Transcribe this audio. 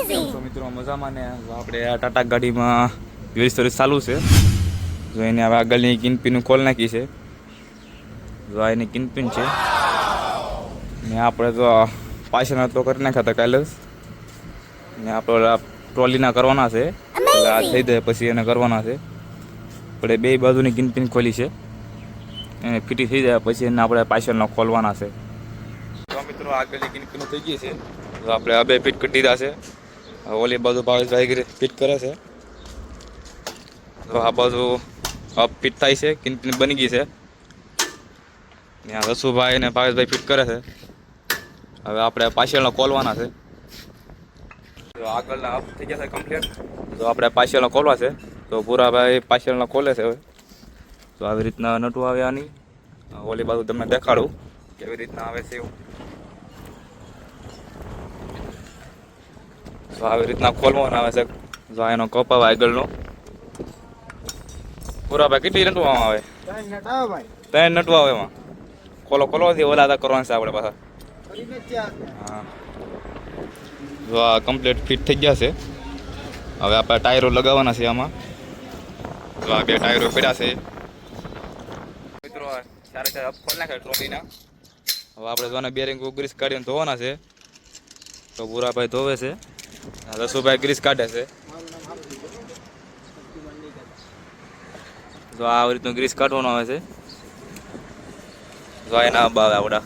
તો મિત્રો મજામાં ને આપણે આ ટાટા ગાડીમાં યુઝ સર્વિસ ચાલુ છે. જો એને હવે આગળની કિનપિન ખોલ નાખી છે. જો આ એની કિનપિન છે ને આપણે તો પાછળના તો કરી નાખ્યા હતા કાલે જ ને આપણે ટ્રોલીના કરવાના છે. એટલે આ થઈ જાય પછી એને કરવાના છે. આપણે બે બાજુની કિનપિન ખોલી છે એને ફીટી થઈ જાય પછી એને આપણે પાછળના ખોલવાના છે. તો મિત્રો આગળની કિનપિન થઈ ગઈ છે. તો આપણે આ બે ફીટ કરી દીધા છે. ઓલી બાજુ ભાવેશભાઈ ફિટ કરે છે. તો આ બાજુ અપ ફિટ થાય છે. કિનપિન બની ગઈ છે. ત્યાં રસુભાઈ અને ભાવેશભાઈ ફિટ કરે છે. હવે આપણે પાછળના ખોલવાના છે. તો આગળના અપ થઈ ગયા છે કમ્પ્લીટ. તો આપણે પાછળના ખોલવા છે. તો પૂરાભાઈ પાછળના ખોલે છે હવે. તો આવી રીતના નટું આવે આની. ઓલી બાજુ તમને દેખાડું કેવી રીતના આવે છે એવું. તો આવી રીતના ખોલવાના આવે છે. જો એનો કપ આવે આગળનો. પૂરાભાઈ કેટલી નટવામાં આવે? ત્રણ નટવા આવે એમાં. ખોલો ઓલા કરવાના છે આપણે પાછા. હા જો આ કમ્પ્લીટ ફિટ થઈ ગયા છે. હવે આપણે ટાયરો લગાવવાના છે આમાં. તો આ બે ટાયરો પડ્યા છે મિત્રો. ચારે ચાર ખોલ નાખે ટ્રોલીના. હવે આપણે જોને બેરિંગ ગ્રીસ કાઢીને ધોવાના છે. તો પૂરાભાઈ ધોવે છે. રસુભાઈ ગ્રીસ કાઢે છે. તો આવી રીતનું ગ્રીસ કાઢવાનું આવે છે. તો એના ભાવે આવડા